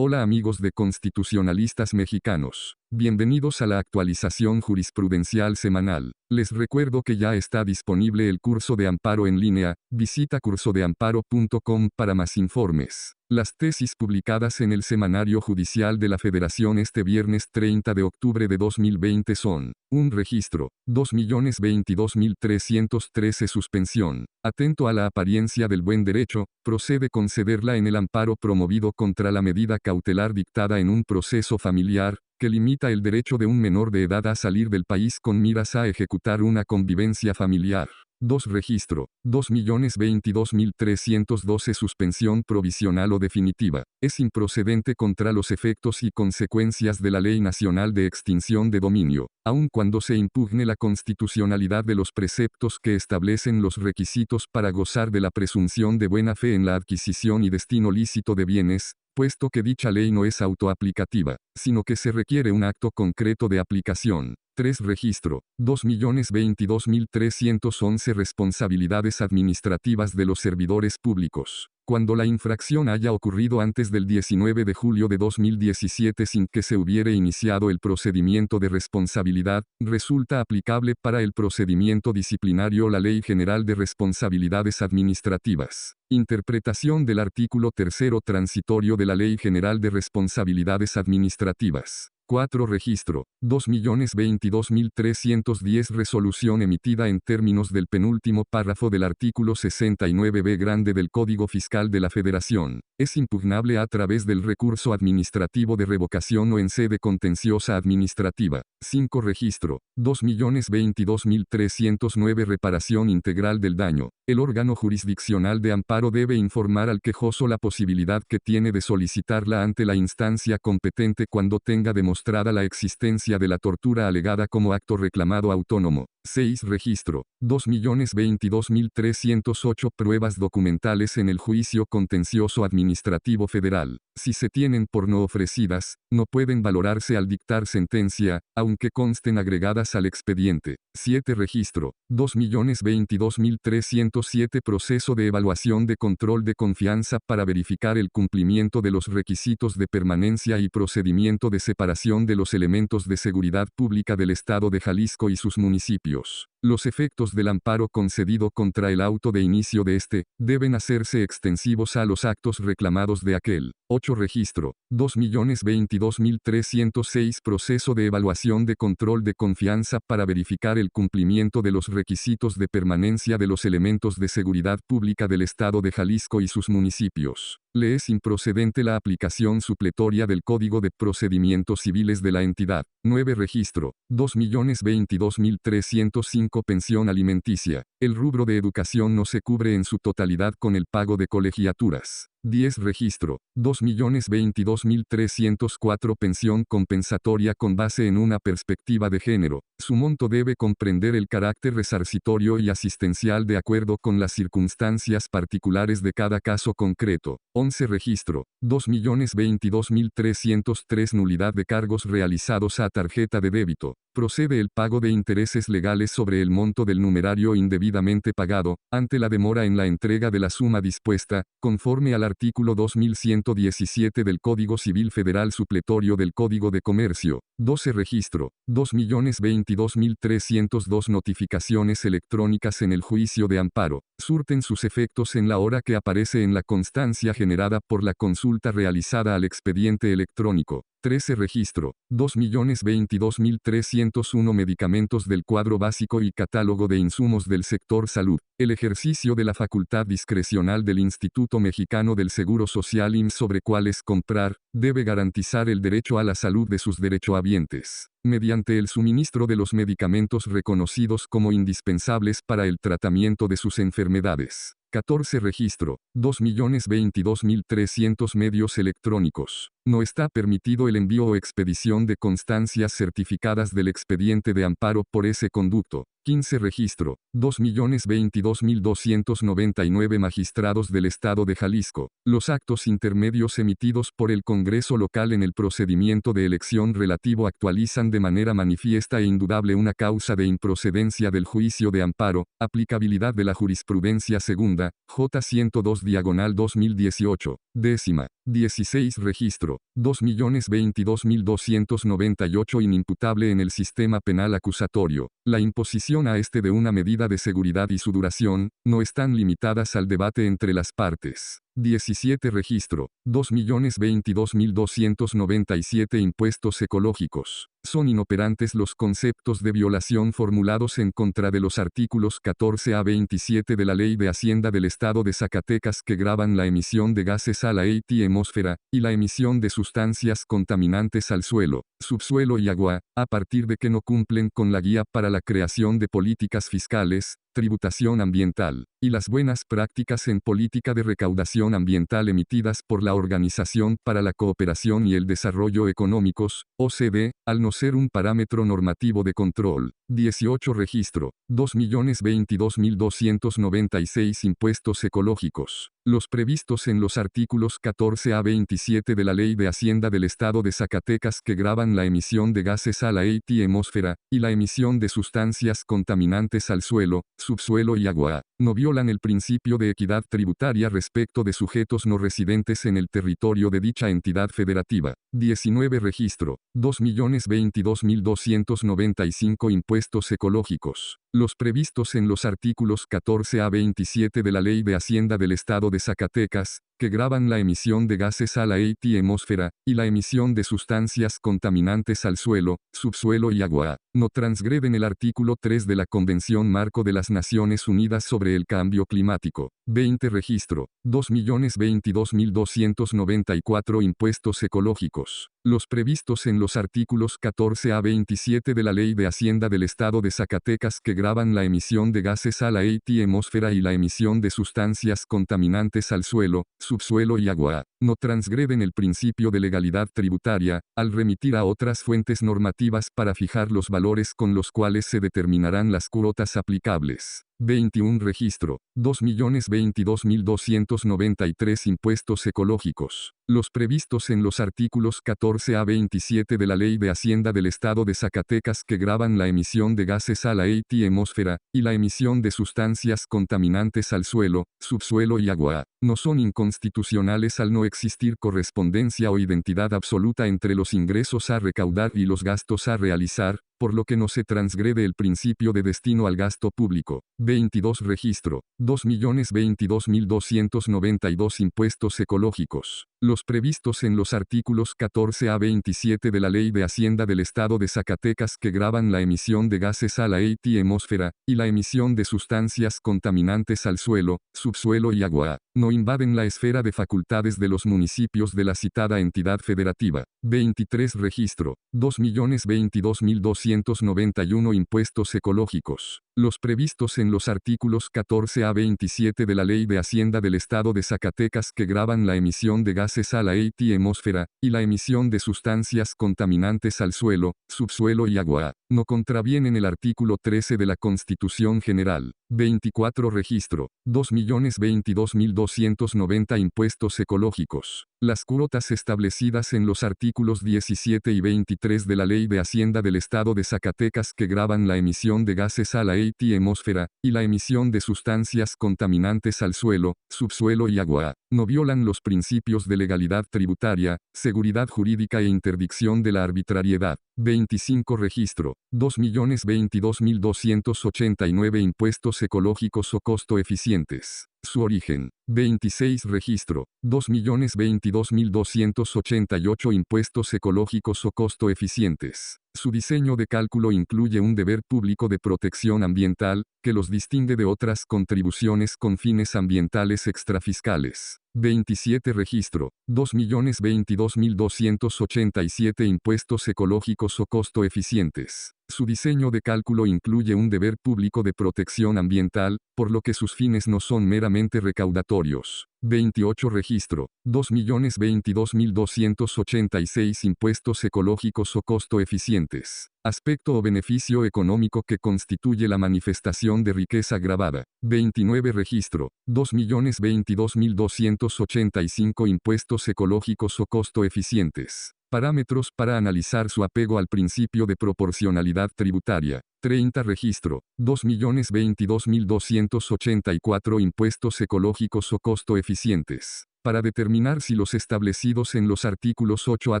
Hola amigos de constitucionalistas mexicanos. Bienvenidos a la actualización jurisprudencial semanal. Les recuerdo que ya está disponible el curso de amparo en línea. Visita cursodeamparo.com para más informes. Las tesis publicadas en el Semanario Judicial de la Federación este viernes 30 de octubre de 2020 son: un registro, 2.022.313 suspensión. Atento a la apariencia del buen derecho, procede concederla en el amparo promovido contra la medida cautelar dictada en un proceso familiar, que limita el derecho de un menor de edad a salir del país con miras a ejecutar una convivencia familiar. 2. Registro, 2.022.312 suspensión provisional o definitiva. Es improcedente contra los efectos y consecuencias de la Ley Nacional de Extinción de Dominio, aun cuando se impugne la constitucionalidad de los preceptos que establecen los requisitos para gozar de la presunción de buena fe en la adquisición y destino lícito de bienes, puesto que dicha ley no es autoaplicativa, sino que se requiere un acto concreto de aplicación. 3. Registro, 2.022.311 responsabilidades administrativas de los servidores públicos. Cuando la infracción haya ocurrido antes del 19 de julio de 2017 sin que se hubiere iniciado el procedimiento de responsabilidad, resulta aplicable para el procedimiento disciplinario la Ley General de Responsabilidades Administrativas. Interpretación del artículo 3 transitorio de la Ley General de Responsabilidades Administrativas. 4. Registro, 2.022.310 resolución emitida en términos del penúltimo párrafo del artículo 69b grande del Código Fiscal de la Federación. Es impugnable a través del recurso administrativo de revocación o en sede contenciosa administrativa. 5. Registro, 2.022.309 reparación integral del daño. El órgano jurisdiccional de amparo debe informar al quejoso la posibilidad que tiene de solicitarla ante la instancia competente cuando tenga demostrada la existencia de la tortura alegada como acto reclamado autónomo. 6. Registro, 2.022.308 pruebas documentales en el juicio contencioso administrativo federal. Si se tienen por no ofrecidas, no pueden valorarse al dictar sentencia, aunque consten agregadas al expediente. 7. Registro, 2.022.307 proceso de evaluación de control de confianza para verificar el cumplimiento de los requisitos de permanencia y procedimiento de separación de los elementos de seguridad pública del Estado de Jalisco y sus municipios. Los efectos del amparo concedido contra el auto de inicio de este, deben hacerse extensivos a los actos reclamados de aquel. 8. Registro, 2.022.306 proceso de evaluación de control de confianza para verificar el cumplimiento de los requisitos de permanencia de los elementos de seguridad pública del Estado de Jalisco y sus municipios. Le es improcedente la aplicación supletoria del Código de Procedimientos Civiles de la entidad. 9. Registro, 2.022.305 pensión alimenticia. El rubro de educación no se cubre en su totalidad con el pago de colegiaturas. 10. Registro, 2.022.304 pensión compensatoria con base en una perspectiva de género. Su monto debe comprender el carácter resarcitorio y asistencial de acuerdo con las circunstancias particulares de cada caso concreto. 11. Registro, 2.022.303 nulidad de cargos realizados a tarjeta de débito. Procede el pago de intereses legales sobre el monto del numerario indebidamente pagado, ante la demora en la entrega de la suma dispuesta, conforme al artículo 2117 del Código Civil Federal supletorio del Código de Comercio. 12. Registro, 2.022.302 notificaciones electrónicas en el juicio de amparo. Surten sus efectos en la hora que aparece en la constancia generada por la consulta realizada al expediente electrónico. 13. Registro, 2.022.301 medicamentos del cuadro básico y catálogo de insumos del sector salud. El ejercicio de la facultad discrecional del Instituto Mexicano del Seguro Social IMSS sobre cuáles comprar, debe garantizar el derecho a la salud de sus derechohabientes, mediante el suministro de los medicamentos reconocidos como indispensables para el tratamiento de sus enfermedades. 14. Registro, 2.022.300 medios electrónicos. No está permitido el envío o expedición de constancias certificadas del expediente de amparo por ese conducto. 15. Registro, 2.022.299 magistrados del Estado de Jalisco. Los actos intermedios emitidos por el Congreso local en el procedimiento de elección relativo actualizan de manera manifiesta e indudable una causa de improcedencia del juicio de amparo, aplicabilidad de la jurisprudencia segunda, J. 102/2018. Décima. 16 registro. 2.022.298 inimputable en el sistema penal acusatorio. La imposición a este de una medida de seguridad y su duración, no están limitadas al debate entre las partes. 17 registro. 2.022.297 impuestos ecológicos. Son inoperantes los conceptos de violación formulados en contra de los artículos 14 a 27 de la Ley de Hacienda del Estado de Zacatecas que gravan la emisión de gases a la atmósfera, y la emisión de sustancias contaminantes al suelo, subsuelo y agua, a partir de que no cumplen con la guía para la creación de políticas fiscales, tributación ambiental, y las buenas prácticas en política de recaudación ambiental emitidas por la Organización para la Cooperación y el Desarrollo Económicos, OCDE, al no ser un parámetro normativo de control. 18 registro. 2.022.296 impuestos ecológicos. Los previstos en los artículos 14 a 27 de la Ley de Hacienda del Estado de Zacatecas que gravan la emisión de gases a la atmósfera, y la emisión de sustancias contaminantes al suelo, subsuelo y agua, no violan el principio de equidad tributaria respecto de sujetos no residentes en el territorio de dicha entidad federativa. 19 registro. 2.022.295 impuestos ecológicos. Los previstos en los artículos 14 a 27 de la Ley de Hacienda del Estado de Zacatecas, que gravan la emisión de gases a la atmósfera, y la emisión de sustancias contaminantes al suelo, subsuelo y agua, no transgreden el artículo 3 de la Convención Marco de las Naciones Unidas sobre el Cambio Climático. 20 registro. 2.022.294 impuestos ecológicos. Los previstos en los artículos 14 a 27 de la Ley de Hacienda del Estado de Zacatecas que gravan la emisión de gases a la atmósfera y la emisión de sustancias contaminantes al suelo, subsuelo y agua, no transgreden el principio de legalidad tributaria, al remitir a otras fuentes normativas para fijar los valores con los cuales se determinarán las cuotas aplicables. 21 registro. 2.022.293 impuestos ecológicos. Los previstos en los artículos 14 a 27 de la Ley de Hacienda del Estado de Zacatecas que gravan la emisión de gases a la atmósfera, y la emisión de sustancias contaminantes al suelo, subsuelo y agua, no son inconstitucionales al no existir correspondencia o identidad absoluta entre los ingresos a recaudar y los gastos a realizar, por lo que no se transgrede el principio de destino al gasto público. 22 registro. 2.022.292 impuestos ecológicos. Los previstos en los artículos 14 a 27 de la Ley de Hacienda del Estado de Zacatecas que gravan la emisión de gases a la atmósfera, y la emisión de sustancias contaminantes al suelo, subsuelo y agua, no invaden la esfera de facultades de los municipios de la citada entidad federativa. 23 registro. 2.022.291 impuestos ecológicos. Los previstos en los artículos 14 a 27 de la Ley de Hacienda del Estado de Zacatecas que gravan la emisión de gases a la atmósfera, y la emisión de sustancias contaminantes al suelo, subsuelo y agua, no contravienen el artículo 13 de la Constitución General. 24 registro. 2.022.290 impuestos ecológicos. Las cuotas establecidas en los artículos 17 y 23 de la Ley de Hacienda del Estado de Zacatecas que gravan la emisión de gases a la atmósfera, y la emisión de sustancias contaminantes al suelo, subsuelo y agua, no violan los principios de legalidad tributaria, seguridad jurídica e interdicción de la arbitrariedad. 25 registro. 2.022.289 impuestos ecológicos o costo eficientes. Su origen. 26 registro. 2.022.288 impuestos ecológicos o costo eficientes. Su diseño de cálculo incluye un deber público de protección ambiental, que los distingue de otras contribuciones con fines ambientales extrafiscales. 27 registro. 2.022.287 impuestos ecológicos o costo eficientes. Su diseño de cálculo incluye un deber público de protección ambiental, por lo que sus fines no son meramente recaudatorios. 28 registro. 2.022.286 impuestos ecológicos o costo eficientes. Aspecto o beneficio económico que constituye la manifestación de riqueza gravada. 29 registro. 2.022.285 impuestos ecológicos o costo eficientes. Parámetros para analizar su apego al principio de proporcionalidad tributaria. 30 registro. 2.022.284 impuestos ecológicos o costo eficientes. para determinar si los establecidos en los artículos 8 a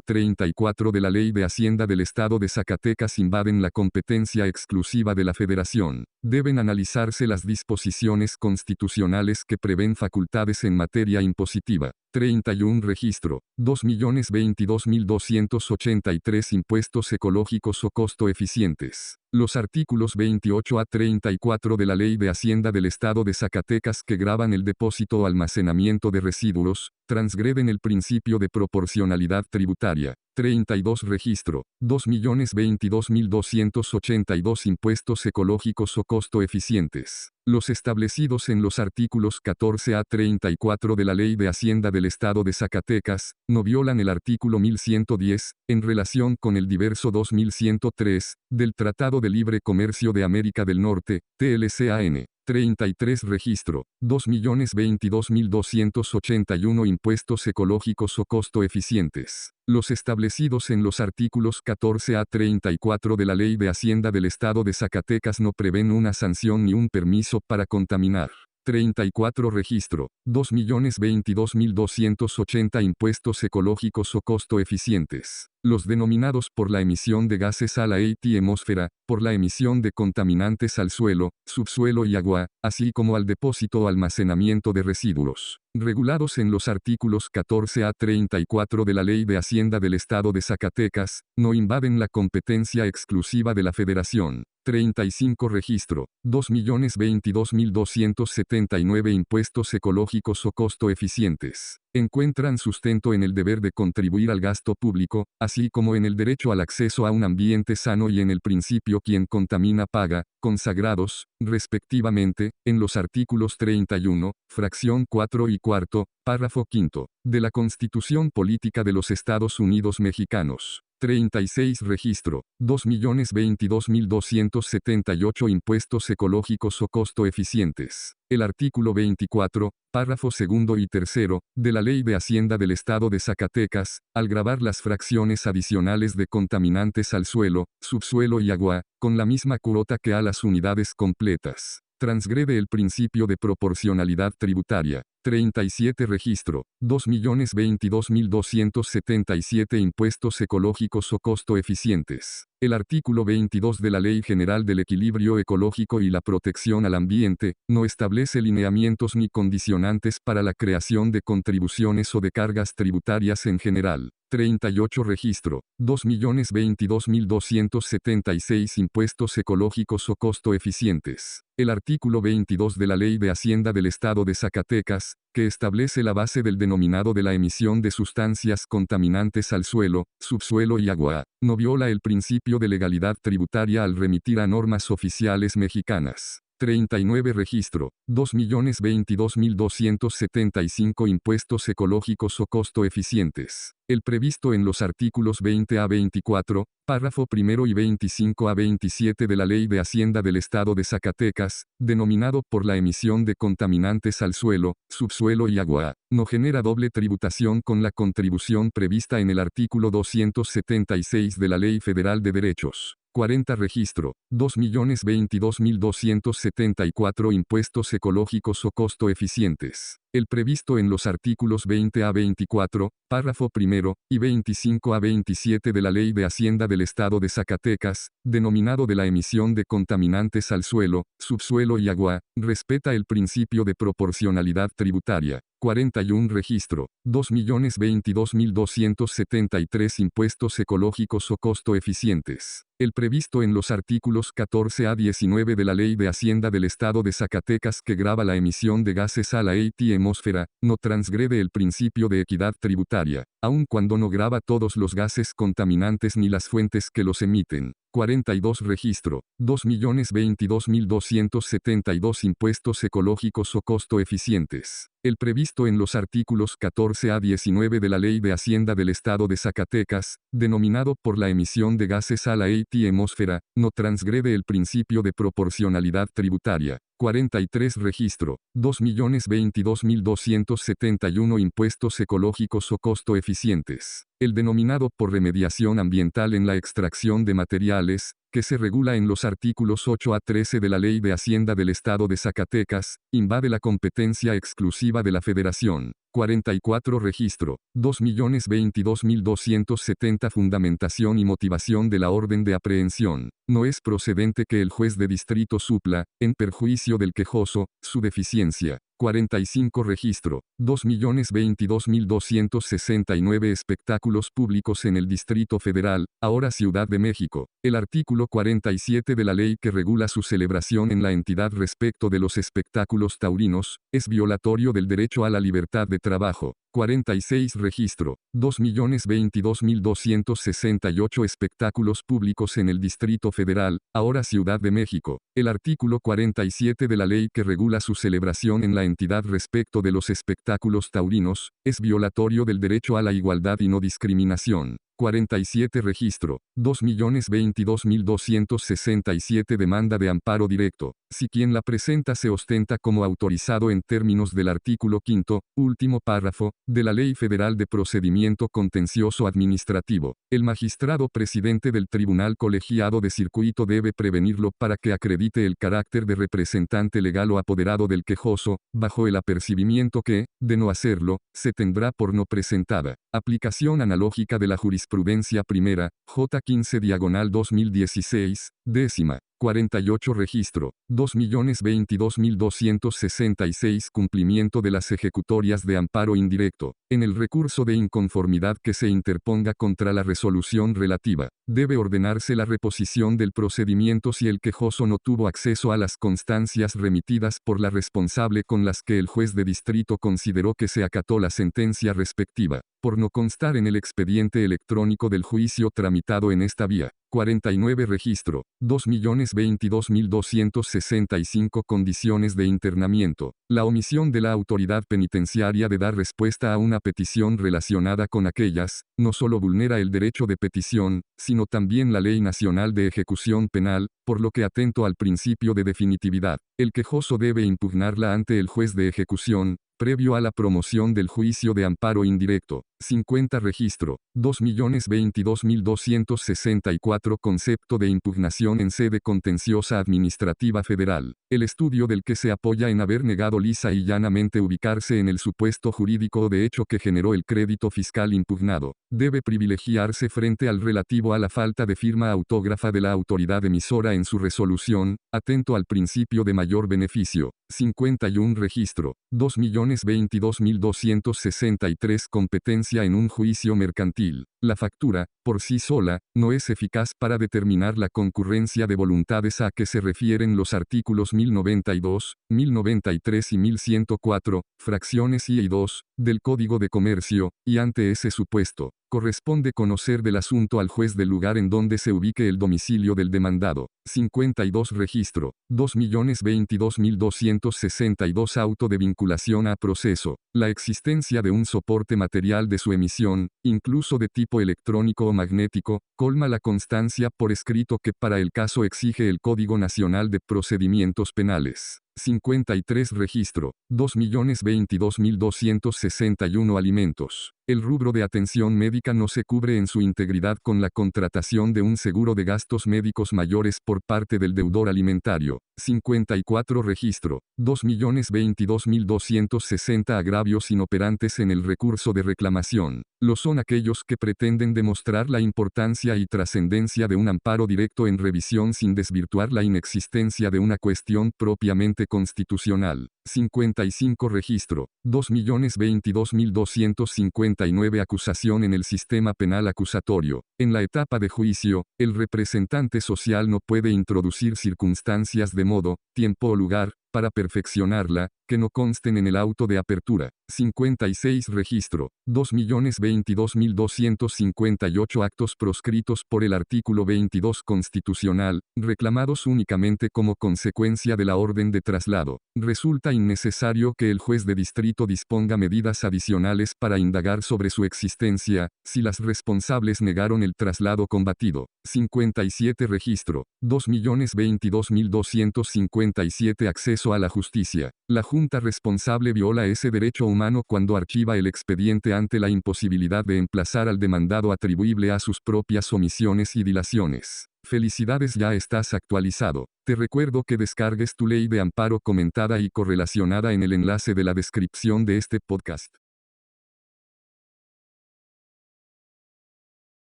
34 de la Ley de Hacienda del Estado de Zacatecas invaden la competencia exclusiva de la Federación. Deben analizarse las disposiciones constitucionales que prevén facultades en materia impositiva. 31 Registro. 2.022.283 Impuestos ecológicos o costo eficientes. Los artículos 28 a 34 de la Ley de Hacienda del Estado de Zacatecas que gravan el depósito o almacenamiento de residuos, transgreden el principio de proporcionalidad tributaria. 32 Registro. 2.022.282 Impuestos ecológicos o costo eficientes. Los establecidos en los artículos 14 a 34 de la Ley de Hacienda del Estado de Zacatecas, no violan el artículo 1110, en relación con el diverso 2103, del Tratado de Libre Comercio de América del Norte, TLCAN. 33 Registro. 2.022.281 Impuestos ecológicos o costo eficientes. Los establecidos en los artículos 14 a 34 de la Ley de Hacienda del Estado de Zacatecas no prevén una sanción ni un permiso para contaminar. 34 Registro. 2.022.280 Impuestos ecológicos o costo eficientes. Los denominados por la emisión de gases a la atmósfera, por la emisión de contaminantes al suelo, subsuelo y agua, así como al depósito o almacenamiento de residuos. Regulados en los artículos 14 a 34 de la Ley de Hacienda del Estado de Zacatecas, no invaden la competencia exclusiva de la Federación. 35 Registro. 2.022.279 Impuestos ecológicos o costo eficientes. Encuentran sustento en el deber de contribuir al gasto público, así como en el derecho al acceso a un ambiente sano y en el principio quien contamina paga, consagrados, respectivamente, en los artículos 31, fracción 4 y cuarto, párrafo quinto, de la Constitución Política de los Estados Unidos Mexicanos. 36 Registro. 2.022.278 Impuestos ecológicos o costo eficientes. El artículo 24, párrafo segundo y tercero, de la Ley de Hacienda del Estado de Zacatecas, al gravar las fracciones adicionales de contaminantes al suelo, subsuelo y agua, con la misma cuota que a las unidades completas, transgrede el principio de proporcionalidad tributaria. 37 Registro. 2.022.277 Impuestos ecológicos o costo eficientes. El artículo 22 de la Ley General del Equilibrio Ecológico y la Protección al Ambiente, no establece lineamientos ni condicionantes para la creación de contribuciones o de cargas tributarias en general. 38 Registro. 2.022.276 Impuestos ecológicos o costo eficientes. El artículo 22 de la Ley de Hacienda del Estado de Zacatecas, que establece la base del denominado de la emisión de sustancias contaminantes al suelo, subsuelo y agua, no viola el principio de legalidad tributaria al remitir a normas oficiales mexicanas. 39 Registro. 2.022.275 Impuestos ecológicos o costo eficientes. El previsto en los artículos 20 a 24, párrafo primero y 25 a 27 de la Ley de Hacienda del Estado de Zacatecas, denominado por la emisión de contaminantes al suelo, subsuelo y agua, no genera doble tributación con la contribución prevista en el artículo 276 de la Ley Federal de Derechos. 40 Registro. 2.022.274 Impuestos ecológicos o costo eficientes. El previsto en los artículos 20 a 24, párrafo primero, y 25 a 27 de la Ley de Hacienda del Estado de Zacatecas, denominado de la emisión de contaminantes al suelo, subsuelo y agua, respeta el principio de proporcionalidad tributaria. 41 Registro. 2.022.273 Impuestos ecológicos o costo eficientes. El previsto en los artículos 14 a 19 de la Ley de Hacienda del Estado de Zacatecas que grava la emisión de gases a la atmósfera, no transgrede el principio de equidad tributaria, aun cuando no grava todos los gases contaminantes ni las fuentes que los emiten. 42 Registro. 2.022.272 Impuestos ecológicos o costo eficientes. El previsto en los artículos 14 a 19 de la Ley de Hacienda del Estado de Zacatecas, denominado por la emisión de gases a la atmósfera, no transgrede el principio de proporcionalidad tributaria. 43 Registro. 2.022.271 Impuestos ecológicos o costo eficientes. El denominado por remediación ambiental en la extracción de materiales, que se regula en los artículos 8 a 13 de la Ley de Hacienda del Estado de Zacatecas, invade la competencia exclusiva de la Federación. 44 Registro. 2.022.270 Fundamentación y motivación de la orden de aprehensión. No es procedente que el juez de distrito supla, en perjuicio del quejoso, su deficiencia. 45 Registro. 2.022.269 Espectáculos públicos en el Distrito Federal, ahora Ciudad de México. El artículo 47 de la ley que regula su celebración en la entidad respecto de los espectáculos taurinos, es violatorio del derecho a la libertad de trabajo. 46 Registro. 2.022.268 Espectáculos públicos en el Distrito Federal, ahora Ciudad de México. El artículo 47 de la ley que regula su celebración en la entidad respecto de los espectáculos taurinos, es violatorio del derecho a la igualdad y no discriminación. 47 Registro. 2.022.267 Demanda de amparo directo. Si quien la presenta se ostenta como autorizado en términos del artículo 5, último párrafo, de la Ley Federal de Procedimiento Contencioso Administrativo, el magistrado presidente del Tribunal Colegiado de Circuito debe prevenirlo para que acredite el carácter de representante legal o apoderado del quejoso, bajo el apercibimiento que, de no hacerlo, se tendrá por no presentada. Aplicación analógica de la jurisprudencia primera, J15/2016, décima. 48 Registro. 2.022.266 Cumplimiento de las ejecutorias de amparo indirecto. En el recurso de inconformidad que se interponga contra la resolución relativa, debe ordenarse la reposición del procedimiento si el quejoso no tuvo acceso a las constancias remitidas por la responsable con las que el juez de distrito consideró que se acató la sentencia respectiva, por no constar en el expediente electrónico del juicio tramitado en esta vía. 49 Registro. 2.022.265 Condiciones de internamiento. La omisión de la autoridad penitenciaria de dar respuesta a una petición relacionada con aquellas, no solo vulnera el derecho de petición, sino también la Ley Nacional de Ejecución Penal, por lo que atento al principio de definitividad. El quejoso debe impugnarla ante el juez de ejecución, previo a la promoción del juicio de amparo indirecto. 50 Registro. 2.022.264 Concepto de impugnación en sede contenciosa administrativa federal. El estudio del que se apoya en haber negado lisa y llanamente ubicarse en el supuesto jurídico o de hecho que generó el crédito fiscal impugnado, debe privilegiarse frente al relativo a la falta de firma autógrafa de la autoridad emisora en su resolución, atento al principio de mayor beneficio. 51 Registro. 2.022.263 Competencia en un juicio mercantil. La factura, por sí sola, no es eficaz para determinar la concurrencia de voluntades a que se refieren los artículos 1092, 1093 y 1104, fracciones I y 2, del Código de Comercio, y ante ese supuesto, corresponde conocer del asunto al juez del lugar en donde se ubique el domicilio del demandado. 52 Registro. 2.022.262 Auto de vinculación a proceso. La existencia de un soporte material de su emisión, incluso de tipo electrónico o magnético, colma la constancia por escrito que para el caso exige el Código Nacional de Procedimientos Penales. 53 Registro. 2.022.261 Alimentos. El rubro de atención médica no se cubre en su integridad con la contratación de un seguro de gastos médicos mayores por parte del deudor alimentario. 54 Registro. 2.022.260 Agravios inoperantes en el recurso de reclamación. Lo son aquellos que pretenden demostrar la importancia y trascendencia de un amparo directo en revisión sin desvirtuar la inexistencia de una cuestión propiamente constitucional. 55 Registro. 2.022.259 Acusación en el sistema penal acusatorio. En la etapa de juicio, el representante social no puede introducir circunstancias de modo, tiempo o lugar, para perfeccionarla, que no consten en el auto de apertura. 56 Registro. 2.022.258 Actos proscritos por el artículo 22 constitucional, reclamados únicamente como consecuencia de la orden de traslado. Resulta innecesario que el juez de distrito disponga medidas adicionales para indagar sobre su existencia, si las responsables negaron el traslado combatido. 57 Registro. 2.022.257 Acceso a la justicia. La Junta responsable viola ese derecho humano cuando archiva el expediente ante la imposibilidad de emplazar al demandado atribuible a sus propias omisiones y dilaciones. Felicidades, ya estás actualizado. Te recuerdo que descargues tu ley de amparo comentada y correlacionada en el enlace de la descripción de este podcast.